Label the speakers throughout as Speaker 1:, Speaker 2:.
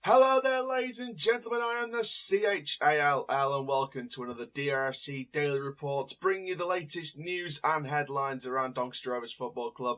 Speaker 1: Hello there, ladies and gentlemen, I am the CHALL and welcome to another DRFC Daily Report, bringing you the latest news and headlines around Doncaster Rovers Football Club.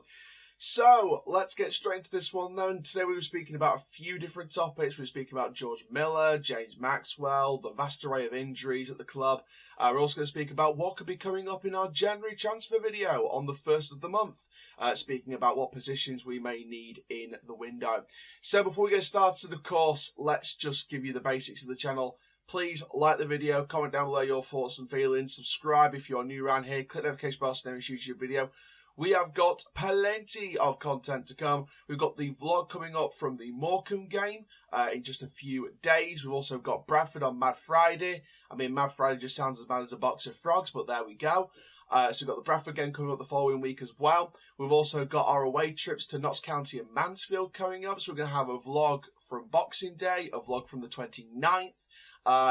Speaker 1: So, let's get straight into this one then. Today we were speaking about a few different topics. We were speaking about George Miller, James Maxwell, the vast array of injuries at the club. We're also going to speak about what could be coming up in our January transfer video on the 1st of the month. Speaking about what positions we may need in the window. So before we get started, of course, let's just give you the basics of the channel. Please like the video, comment down below your thoughts and feelings, subscribe if you're new around here, click the notification bell so you never miss a YouTube video. We have got plenty of content to come. We've got the vlog coming up from the Morecambe game in just a few days. We've also got Bradford on Mad Friday. I mean, Mad Friday just sounds as mad as a box of frogs, but there we go. So we've got the Bradford game coming up the following week as well. We've also got our away trips to Notts County and Mansfield coming up. So we're going to have a vlog from Boxing Day, a vlog from the 29th.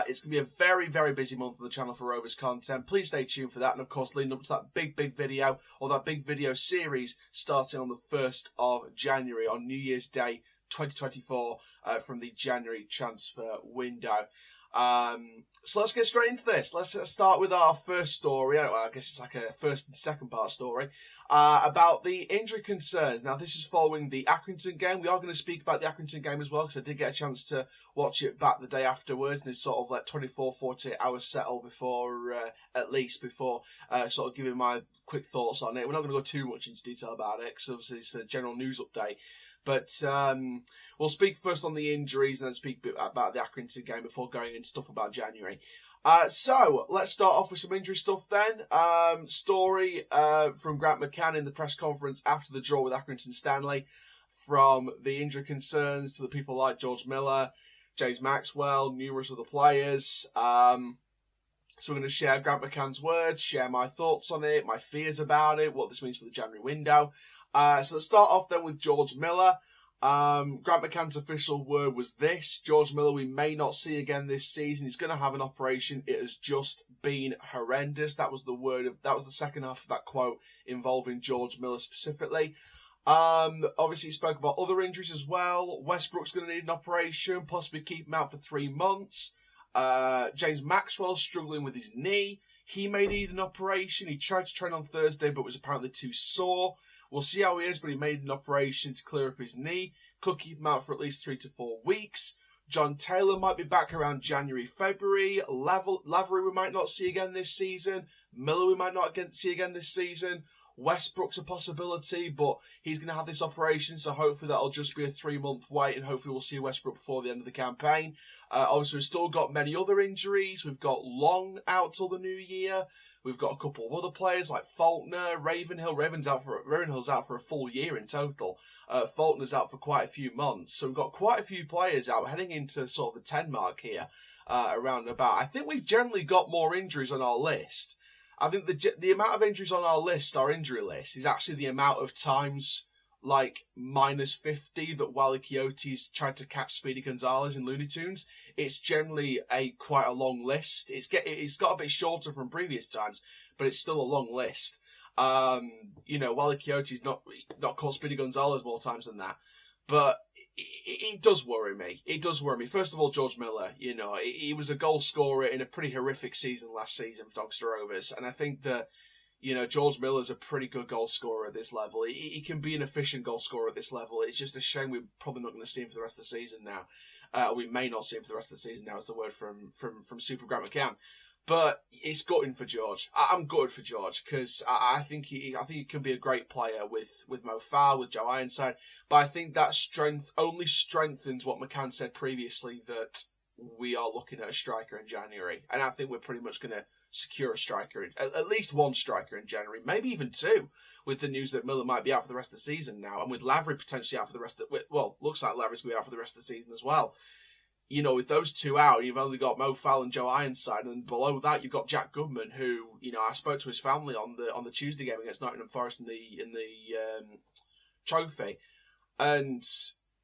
Speaker 1: It's going to be a very, very busy month on the channel for Rovers content. Please stay tuned for that. And of course, leading up to that big video, or that big video series starting on the 1st of January, on New Year's Day 2024, from the January transfer window. So let's get straight into this. Let's start with our first story. Well, I guess it's like a first and second part story about the injury concerns. Now, this is following the Accrington game. We are going to speak about the Accrington game as well, because I did get a chance to watch it back the day afterwards, and it's sort of like 24, 48 hours settle before, at least before sort of giving my quick thoughts on it. We're not going to go too much into detail about it, because obviously it's a general news update. But we'll speak first on the injuries and then speak about the Accrington game before going into stuff about January. So let's start off with some injury stuff then. Story from Grant McCann in the press conference after the draw with Accrington Stanley. From the injury concerns to the people like George Miller, James Maxwell, numerous other players. So we're going to share Grant McCann's words, share my thoughts on it, my fears about it, what this means for the January window. So let's start off then with George Miller. Grant McCann's official word was this: George Miller we may not see again this season. He's going to have an operation. It has just been horrendous. That was the second half of that quote involving George Miller specifically. Obviously he spoke about other injuries as well. Westbrooke's going to need an operation, possibly keep him out for 3 months. James Maxwell's struggling with his knee. He may need an operation. He tried to train on Thursday but was apparently too sore. We'll see how he is, but he made an operation to clear up his knee. Could keep him out for at least 3 to 4 weeks. John Taylor might be back around January, February. Lavery we might not see again this season. Miller we might not see again this season. Westbrooke's a possibility, but he's going to have this operation, so hopefully that'll just be a 3-month wait, and hopefully we'll see Westbrooke before the end of the campaign. Obviously, we've still got many other injuries. We've got Long out till the new year. We've got a couple of other players like Faulkner, Ravenhill. Ravenhill's out for a full year in total. Faulkner's out for quite a few months. So we've got quite a few players out heading into sort of the 10 mark here, around about. I think we've generally got more injuries on our list. I think the amount of injuries on our list, our injury list, is actually the amount of times, like, -50 that Wally Coyote's tried to catch Speedy Gonzalez in Looney Tunes. It's generally quite a long list. It's got a bit shorter from previous times, but it's still a long list. Wally Coyote's not caught Speedy Gonzalez more times than that. But it does worry me. It does worry me. First of all, George Miller, he was a goal scorer in a pretty horrific season last season for Doncaster Rovers. And I think that, George Miller's a pretty good goal scorer at this level. He can be an efficient goal scorer at this level. It's just a shame we're probably not going to see him for the rest of the season now. We may not see him for the rest of the season now, is the word from Super Grant McCann. But it's gutting for George. I'm gutted for George because I think he can be a great player with Mo Farah, with Joe Ironside. But I think that strength only strengthens what McCann said previously, that we are looking at a striker in January. And I think we're pretty much going to secure a striker, at least one striker in January, maybe even 2, with the news that Miller might be out for the rest of the season now, and with Lavery potentially out for the rest of looks like Lavery's going to be out for the rest of the season as well. With those 2 out, you've only got Mo Farah and Joe Ironside, and below that you've got Jack Goodman, who I spoke to his family on the Tuesday game against Nottingham Forest in the trophy, and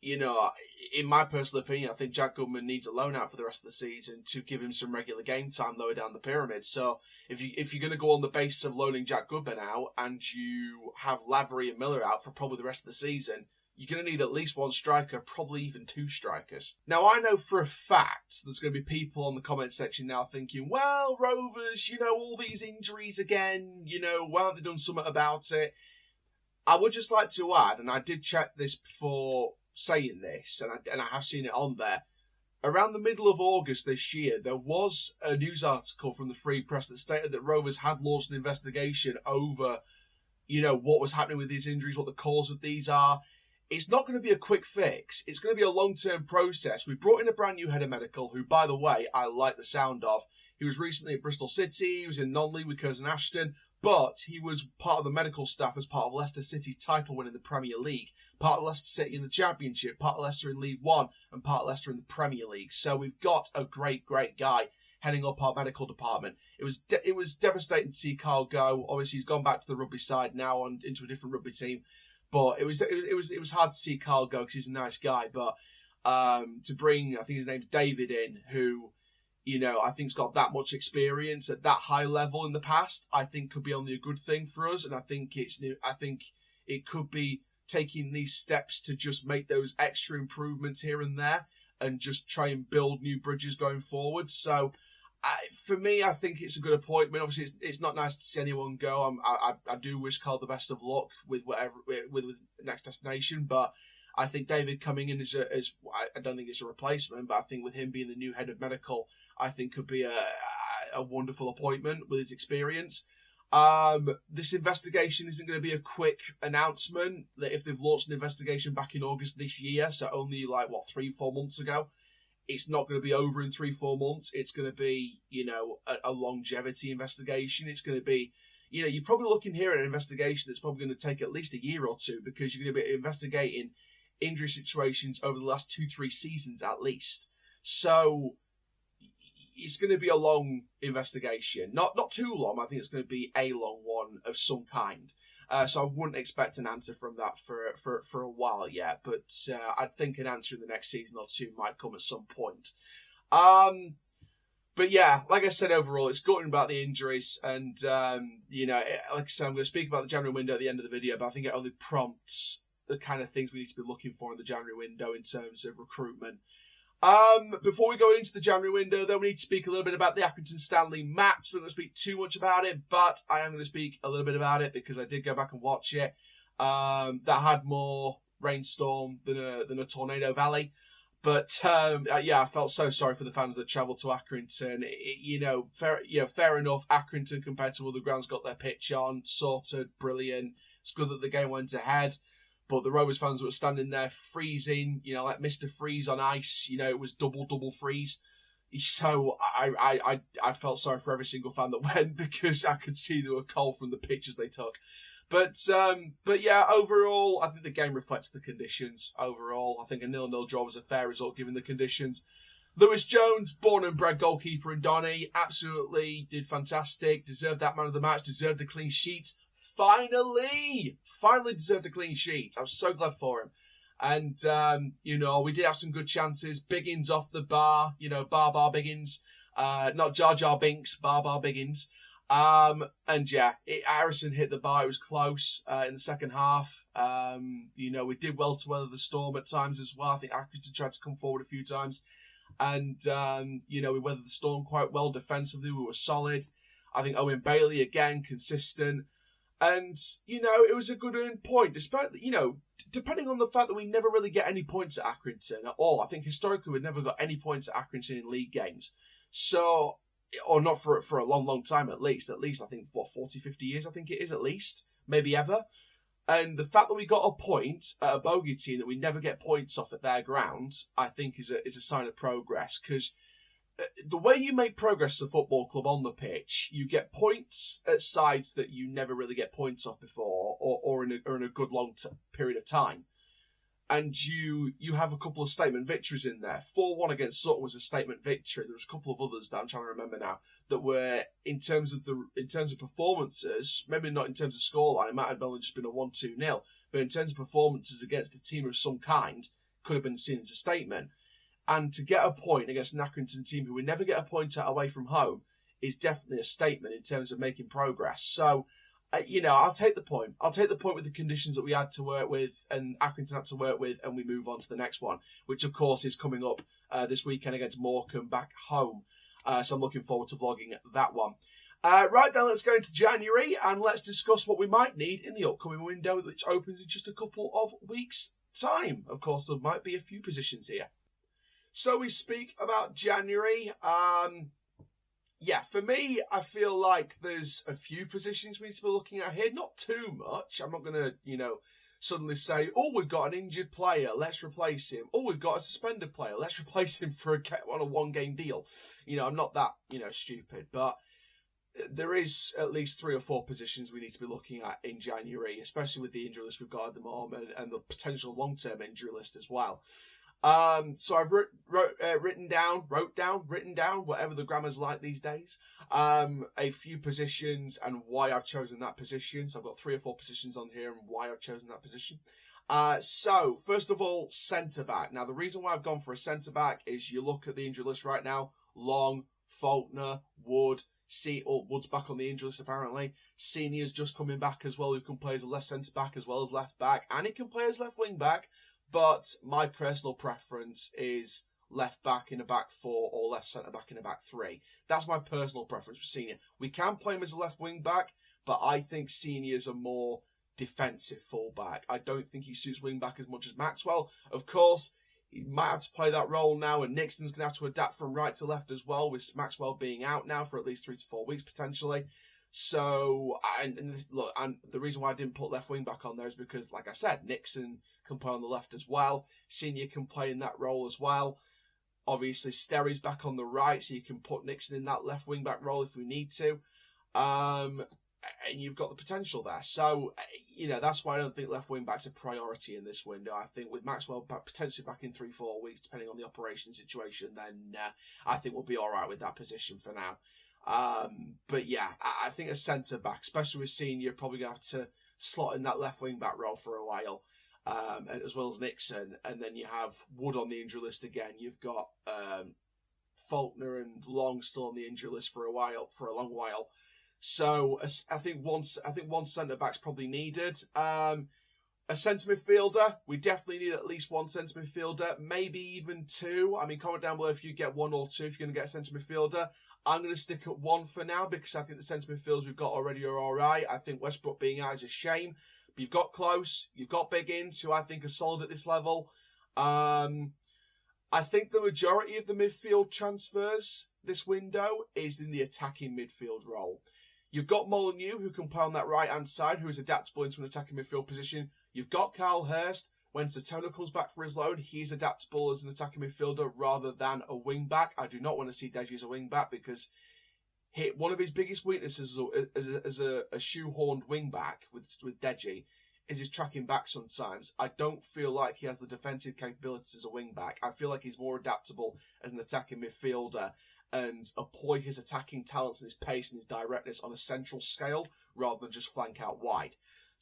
Speaker 1: in my personal opinion, I think Jack Goodman needs a loan out for the rest of the season to give him some regular game time lower down the pyramid. So if you're going to go on the basis of loaning Jack Goodman out and you have Lavery and Miller out for probably the rest of the season, you're going to need at least one striker, probably even two strikers. Now, I know for a fact there's going to be people on the comment section now thinking, well, Rovers, all these injuries again, why haven't they done something about it? I would just like to add, and I did check this before saying this, and I have seen it on there, around the middle of August this year, there was a news article from the Free Press that stated that Rovers had launched an investigation over, what was happening with these injuries, what the cause of these are. It's not going to be a quick fix. It's going to be a long-term process. We brought in a brand new head of medical, who, by the way, I like the sound of. He was recently at Bristol City. He was in non-league with Curzon Ashton, but he was part of the medical staff as part of Leicester City's title win in the Premier League, part of Leicester City in the Championship, part of Leicester in League One, and part of Leicester in the Premier League. So we've got a great, great guy heading up our medical department. It was devastating to see Carl go. Obviously, he's gone back to the rugby side now and into a different rugby team. But it was hard to see Carl go because he's a nice guy. But to bring, I think his name's David in, who, I think's got that much experience at that high level in the past, I think could be only a good thing for us. And I think it could be taking these steps to just make those extra improvements here and there and just try and build new bridges going forward. So for me, I think it's a good appointment. Obviously, it's not nice to see anyone go. I do wish Carl the best of luck with next destination, but I think David coming in I don't think it's a replacement, but I think with him being the new head of medical, I think could be a wonderful appointment with his experience. This investigation isn't going to be a quick announcement. That if they've launched an investigation back in August this year, so only 3-4 months ago, it's not going to be over in 3-4 months. It's going to be, a longevity investigation. It's going to be, you're probably looking here at an investigation that's probably going to take at least a year or two, because you're going to be investigating injury situations over the last 2-3 seasons at least. So it's going to be a long investigation. Not too long. I think it's going to be a long one of some kind. So I wouldn't expect an answer from that for a while yet. But I think an answer in the next season or two might come at some point. But yeah, like I said, overall, it's gutting about the injuries. And, like I said, I'm going to speak about the January window at the end of the video, but I think it only prompts the kind of things we need to be looking for in the January window in terms of recruitment. Before we go into the January window, though, we need to speak a little bit about the Accrington Stanley match. We're not going to speak too much about it, but I am going to speak a little bit about it because I did go back and watch it. That had more rainstorm than a tornado valley. But I felt so sorry for the fans that travelled to Accrington. Fair enough. Accrington, compared to other grounds, got their pitch on, sorted, brilliant. It's good that the game went ahead. But the Rovers fans were standing there freezing, like Mr. Freeze on ice. It was double freeze. So I felt sorry for every single fan that went because I could see they were cold from the pictures they took. But yeah, overall, I think the game reflects the conditions. Overall, I think a 0-0 draw was a fair result given the conditions. Lewis Jones, born and bred goalkeeper in Donny, absolutely did fantastic. Deserved that man of the match. Deserved a clean sheet. Finally deserved a clean sheet. I was so glad for him. And, we did have some good chances. Biggins off the bar, bar Biggins. Not Jar Jar Binks, bar Biggins. Harrison hit the bar. It was close in the second half. We did well to weather the storm at times as well. I think Accrington tried to come forward a few times. And, we weathered the storm quite well defensively. We were solid. I think Owen Bailey, again, consistent. And, it was a good earned point, despite, depending on the fact that we never really get any points at Accrington at all. I think historically we've never got any points at Accrington in league games. So, or not for a long, long time at least. At least, I think, 40, 50 years, I think it is at least. Maybe ever. And the fact that we got a point at a bogey team that we never get points off at their ground, I think is a sign of progress. Because the way you make progress as a football club on the pitch, you get points at sides that you never really get points off before, or in a good long period of time. And you have a couple of statement victories in there. 4-1 against Sutton was a statement victory. There was a couple of others that I'm trying to remember now that were in terms of performances, maybe not in terms of scoreline. It might have only just been a 1-2-0, but in terms of performances against a team of some kind, could have been seen as a statement. And to get a point against an Accrington team who we never get a point at away from home is definitely a statement in terms of making progress. So I'll take the point. I'll take the point with the conditions that we had to work with and Accrington had to work with, and we move on to the next one, which of course is coming up this weekend against Morecambe back home. So I'm looking forward to vlogging that one. Right then, let's go into January and let's discuss what we might need in the upcoming window, which opens in just a couple of weeks' time. Of course, there might be a few positions here. So we speak about January. For me, I feel like there's a few positions we need to be looking at here. Not too much. I'm not going to, suddenly say, oh, we've got an injured player, let's replace him. Oh, we've got a suspended player, let's replace him on a one-game deal. I'm not that, stupid. But there is at least 3 or 4 positions we need to be looking at in January, especially with the injury list we've got at the moment and the potential long-term injury list as well. So I've written down, whatever the grammar's like these days, a few positions and why I've chosen that position. So I've got 3 or 4 positions on here and why I've chosen that position. So first of all, centre-back. Now, the reason why I've gone for a centre-back is you look at the injury list right now, Long, Faulkner, Wood, Wood's back on the injury list apparently. Senior's just coming back as well, who can play as a left centre-back as well as left-back, and he can play as left wing-back. But my personal preference is left back in a back 4 or left centre back in a back 3. That's my personal preference for Senior. We can play him as a left wing back, but I think Senior's a more defensive fullback. I don't think he suits wing back as much as Maxwell. Of course, he might have to play that role now, and Nixon's going to have to adapt from right to left as well, with Maxwell being out now for at least 3 to 4 weeks potentially. So, and the reason why I didn't put left wing back on there is because, like I said, Nixon can play on the left as well. Senior can play in that role as well. Obviously, Sterry's back on the right, so you can put Nixon in that left wing back role if we need to. And you've got the potential there. So, that's why I don't think left wing back's a priority in this window. I think with Maxwell potentially back in 3-4 weeks, depending on the operation situation, then I think we'll be all right with that position for now. But yeah, I think a centre back, especially with Senior, probably going to have to slot in that left wing back role for a while, and as well as Nixon. And then you have Wood on the injury list again. You've got Faulkner and Long still on the injury list for a long while. So I think one centre back's probably needed. A centre midfielder, we definitely need at least one centre midfielder, maybe even 2. I mean, comment down below if you get 1 or 2 if you're going to get a centre midfielder. I'm going to stick at 1 for now because I think the centre midfielders we've got already are all right. I think Westbrooke being out is a shame. But you've got Close, you've got Biggins, who I think are solid at this level. I think the majority of the midfield transfers this window is in the attacking midfield role. You've got Molyneux, who can play on that right-hand side, who is adaptable into an attacking midfield position. You've got Carl Hurst. When Satona comes back for his loan, he's adaptable as an attacking midfielder rather than a wing-back. I do not want to see Deji as a wing-back because one of his biggest weaknesses as a shoehorned wing-back with Deji is his tracking back sometimes. I don't feel like he has the defensive capabilities as a wing-back. I feel like he's more adaptable as an attacking midfielder and employ his attacking talents and his pace and his directness on a central scale rather than just flank out wide.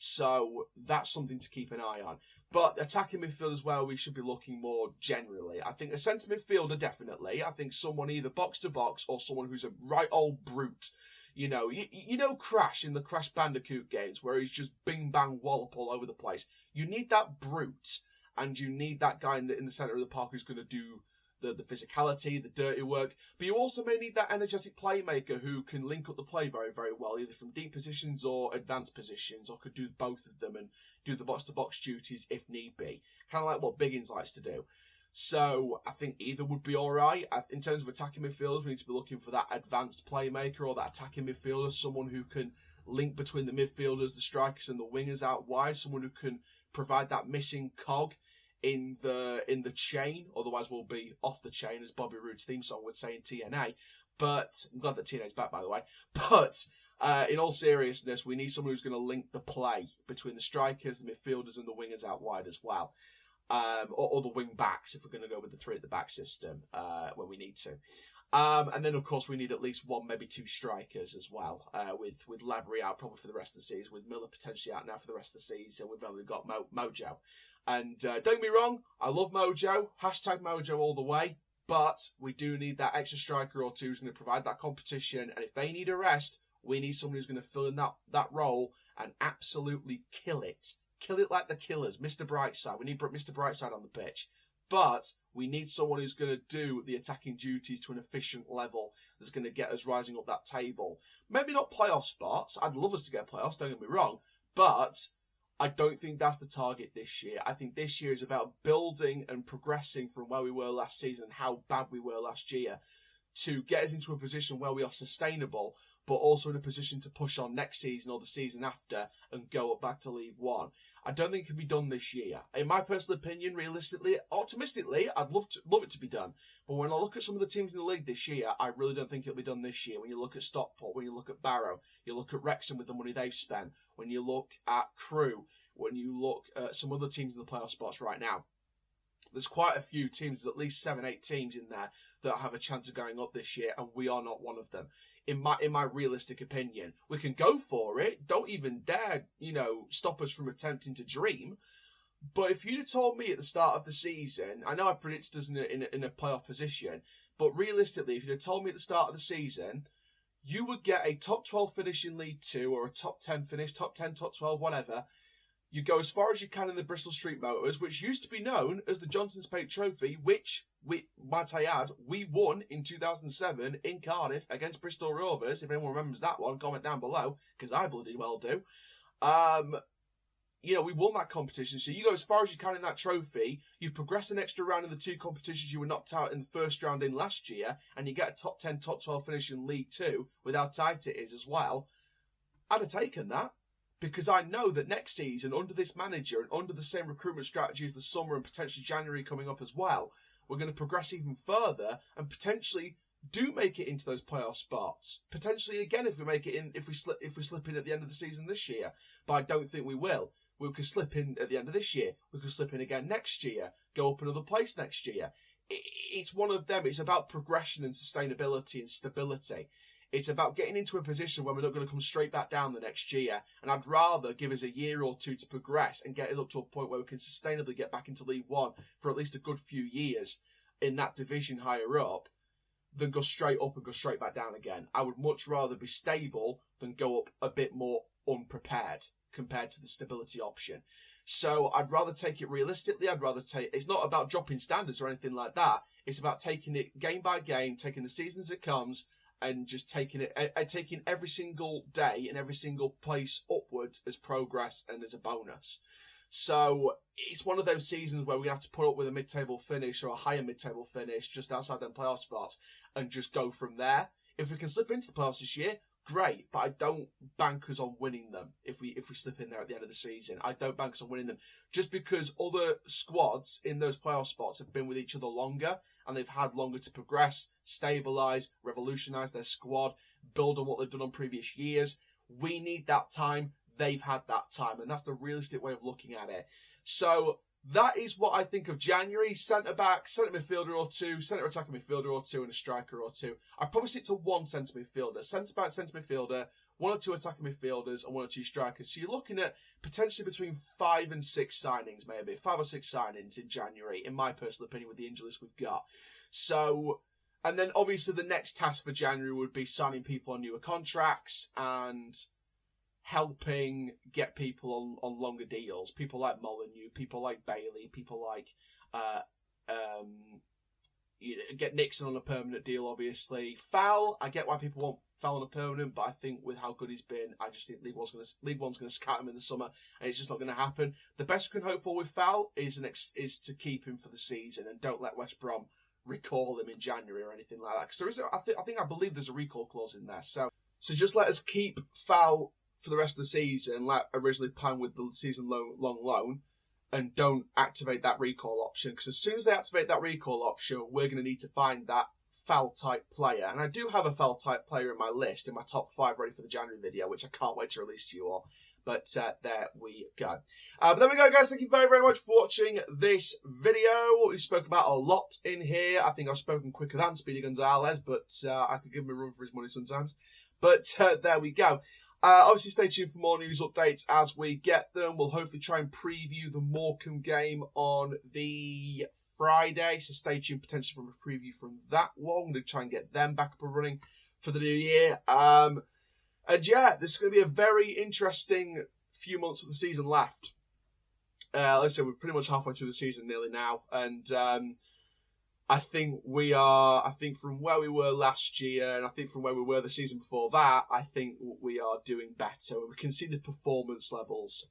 Speaker 1: So that's something to keep an eye on. But attacking midfield as well, we should be looking more generally. I think a centre midfielder, definitely. I think someone either box-to-box or someone who's a right old brute. You know Crash in the Crash Bandicoot games where he's just bing-bang wallop all over the place. You need that brute and you need that guy in the centre of the park who's going to do the physicality, the dirty work, but you also may need that energetic playmaker who can link up the play very, very well, either from deep positions or advanced positions, or could do both of them and do the box-to-box duties if need be. Kind of like what Biggins likes to do. So I think either would be all right. In terms of attacking midfielders, we need to be looking for that advanced playmaker or that attacking midfielder, someone who can link between the midfielders, the strikers and the wingers out wide, someone who can provide that missing cog in the chain, otherwise we'll be off the chain, as Bobby Roode's theme song would say in TNA. But I'm glad that TNA's back, by the way. But in all seriousness, we need someone who's going to link the play between the strikers, the midfielders, and the wingers out wide as well, or the wing backs if we're going to go with the 3 at the back system when we need to. And then, of course, we need at least 1, maybe 2 strikers as well, with Lavery out probably for the rest of the season, with Miller potentially out now for the rest of the season. We've only got Mojo. And don't get me wrong, I love Mojo, #Mojo all the way, but we do need that extra striker or 2 who's going to provide that competition. And if they need a rest, We need someone who's going to fill in that role and absolutely kill it. Kill it like the Killers, Mr. Brightside. We need Mr. Brightside on the pitch. But we need someone who's going to do the attacking duties to an efficient level that's going to get us rising up that table. Maybe not playoff spots. I'd love us to get playoffs, don't get me wrong. But I don't think that's the target this year. I think this year is about building and progressing from where we were last season and how bad we were last year to get us into a position where we are sustainable, but also in a position to push on next season or the season after and go up back to League One. I don't think it can be done this year. In my personal opinion, realistically, optimistically, I'd love it to be done. But when I look at some of the teams in the league this year, I really don't think it'll be done this year. When you look at Stockport, when you look at Barrow, you look at Wrexham with the money they've spent, when you look at Crewe, when you look at some other teams in the playoff spots right now, there's quite a few teams, at least 7-8 teams in there that have a chance of going up this year, and we are not one of them. In my realistic opinion, we can go for it. Don't even dare, stop us from attempting to dream. But if you'd have told me at the start of the season, I know I predicted us in a playoff position, but realistically, if you'd have told me at the start of the season, you would get a top 12 finish in League 2 or a top 10 finish, top 10, top 12, whatever. You go as far as you can in the Bristol Street Motors, which used to be known as the Johnson's Pate Trophy, which, might I add, we won in 2007 in Cardiff against Bristol Rovers. If anyone remembers that one, comment down below, because I bloody well do. We won that competition, so you go as far as you can in that trophy, you progress an extra round in the two competitions you were knocked out in the first round in last year, and you get a top 10, top 12 finish in League 2 with how tight it is as well. I'd have taken that. Because I know that next season, under this manager and under the same recruitment strategy as the summer and potentially January coming up as well, we're going to progress even further and potentially do make it into those playoff spots. Potentially again, if we slip in at the end of the season this year, but I don't think we will. We could slip in at the end of this year. We could slip in again next year. Go up another place next year. It's one of them. It's about progression and sustainability and stability. It's about getting into a position where we're not going to come straight back down the next year. And I'd rather give us a year or two to progress and get us up to a point where we can sustainably get back into League One for at least a good few years in that division higher up than go straight up and go straight back down again. I would much rather be stable than go up a bit more unprepared compared to the stability option. So I'd rather take it realistically. It's not about dropping standards or anything like that. It's about taking it game by game, taking the season as it comes, and just taking every single day and every single place upwards as progress and as a bonus. So it's one of those seasons where we have to put up with a mid-table finish or a higher mid-table finish just outside them playoff spots and just go from there. If we can slip into the playoffs this year, great, but I don't bank us on winning them if we slip in there at the end of the season. I don't bank us on winning them just because other squads in those playoff spots have been with each other longer and they've had longer to progress, stabilise, revolutionise their squad, build on what they've done on previous years. We need that time. They've had that time, and that's the realistic way of looking at it. So that is what I think of January. Centre-back, centre midfielder or two, centre attacking midfielder or two, and a striker or two. I'd probably stick to one centre midfielder. Centre-back, centre midfielder, one or two attacking midfielders, and one or two strikers. So you're looking at potentially between 5 and 6 signings, maybe. 5 or 6 signings in January, in my personal opinion, with the injury list we've got. So, and then obviously the next task for January would be signing people on newer contracts and helping get people on longer deals. People like Molyneux, people like Bailey, people like get Nixon on a permanent deal, obviously. Fowl, I get why people want Fowl on a permanent, but I think with how good he's been, I just think League One's going to scatter him in the summer, and it's just not going to happen. The best we can hope for with Fowl is to keep him for the season and don't let West Brom recall him in January or anything like that. Because I believe there's a recall clause in there. So just let us keep Fowl for the rest of the season, like originally planned with the season-long loan, and don't activate that recall option. Because as soon as they activate that recall option, we're going to need to find that Fowl-type player. And I do have a Fowl-type player in my list, in my top 5 ready for the January video, which I can't wait to release to you all. But there we go. But there we go, guys. Thank you very, very much for watching this video. We spoke about a lot in here. I think I've spoken quicker than Speedy Gonzalez, but I could give him a run for his money sometimes. But there we go. Obviously, stay tuned for more news updates as we get them. We'll hopefully try and preview the Morecambe game on the Friday. So stay tuned potentially for a preview from that one. We're going to try and get them back up and running for the new year. And yeah, this is going to be a very interesting few months of the season left. Like I said, we're pretty much halfway through the season nearly now, and I think from where we were last year, and I think from where we were the season before that, I think we are doing better. We can see the performance levels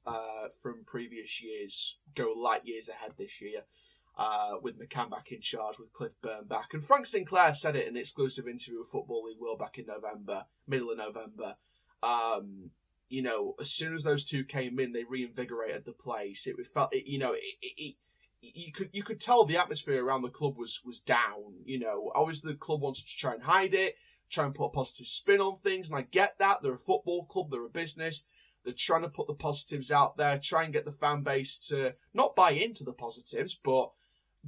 Speaker 1: from previous years go light years ahead this year, with McCann back in charge, with Cliff Byrne back. And Frank Sinclair said it in an exclusive interview with Football League World back in November, middle of November. As soon as those two came in, they reinvigorated the place. You could tell the atmosphere around the club was down. Obviously the club wants to try and hide it, try and put a positive spin on things, and I get that. They're a football club, they're a business. They're trying to put the positives out there, try and get the fan base to not buy into the positives, but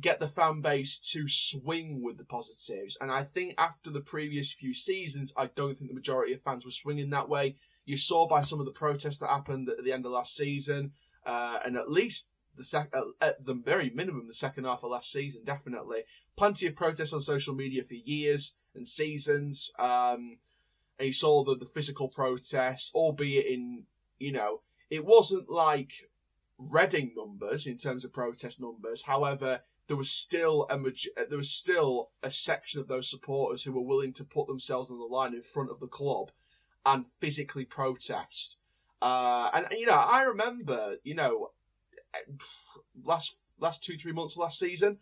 Speaker 1: get the fan base to swing with the positives. And I think after the previous few seasons, I don't think the majority of fans were swinging that way. You saw by some of the protests that happened at the end of last season, and at least at the very minimum, the second half of last season, definitely. Plenty of protests on social media for years and seasons. And you saw the physical protests, albeit in, it wasn't like Reading numbers in terms of protest numbers. However, there was still a section of those supporters who were willing to put themselves on the line in front of the club and physically protest. I remember, last 2-3 months of last season,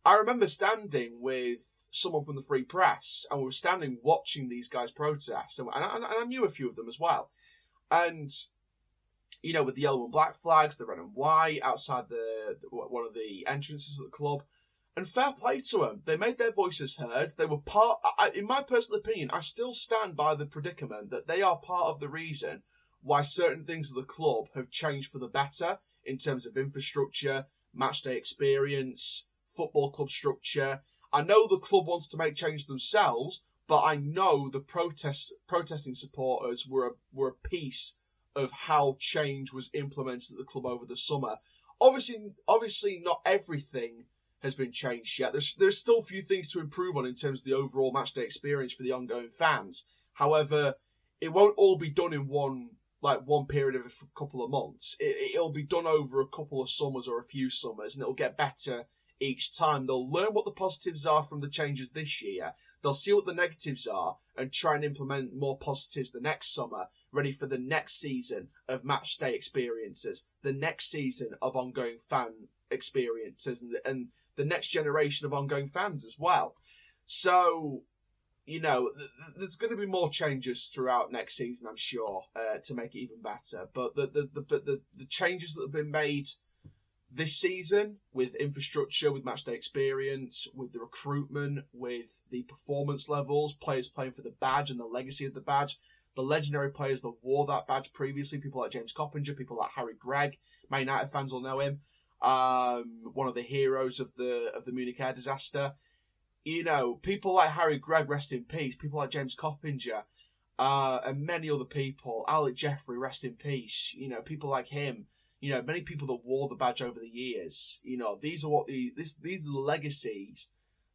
Speaker 1: I remember standing with someone from the Free Press, and we were standing watching these guys protest, and I knew a few of them as well. And with the yellow and black flags, the red and white outside one of the entrances of the club, and fair play to them. They made their voices heard. They were in my personal opinion, I still stand by the predicament that they are part of the reason why certain things at the club have changed for the better in terms of infrastructure, matchday experience, football club structure. I know the club wants to make change themselves, but I know the protesting supporters were a piece of how change was implemented at the club over the summer. Obviously, not everything has been changed yet. There's still a few things to improve on in terms of the overall matchday experience for the ongoing fans. However, it won't all be done in one period of a couple of months. It'll be done over a couple of summers or a few summers, and it'll get better each time. They'll learn what the positives are from the changes this year. They'll see what the negatives are and try and implement more positives the next summer, ready for the next season of match day experiences, the next season of ongoing fan experiences, and the next generation of ongoing fans as well. So, there's going to be more changes throughout next season, I'm sure, to make it even better. But the changes that have been made this season, with infrastructure, with matchday experience, with the recruitment, with the performance levels, players playing for the badge and the legacy of the badge, the legendary players that wore that badge previously, people like James Coppinger, people like Harry Gregg, Man United fans will know him, one of the heroes of the Munich air disaster. People like Harry Gregg, rest in peace, people like James Coppinger, and many other people, Alec Jeffrey, rest in peace, people like him. Many people that wore the badge over the years. These are the legacies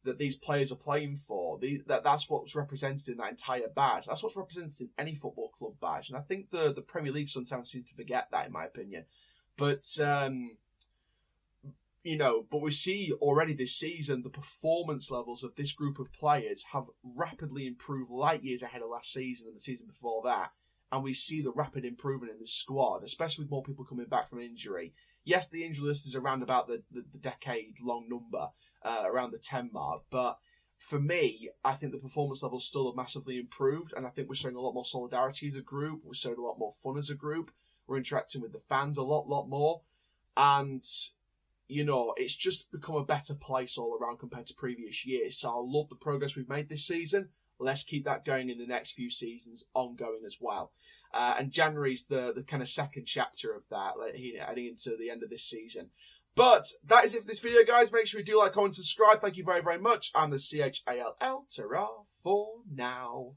Speaker 1: that these players are playing for. That's what's represented in that entire badge. That's what's represented in any football club badge. And I think the Premier League sometimes seems to forget that, in my opinion. But but we see already this season the performance levels of this group of players have rapidly improved light years ahead of last season and the season before that. And we see the rapid improvement in this squad, especially with more people coming back from injury. Yes, the injury list is around about the decade-long number, around the 10 mark. But for me, I think the performance levels still have massively improved. And I think we're showing a lot more solidarity as a group. We're showing a lot more fun as a group. We're interacting with the fans a lot more. And, it's just become a better place all around compared to previous years. So I love the progress we've made this season. Let's keep that going in the next few seasons, ongoing as well. And January's the kind of second chapter of that, heading into the end of this season. But that is it for this video, guys. Make sure you do like, comment, subscribe. Thank you very, very much. I'm the CHALL, ta-ra for now.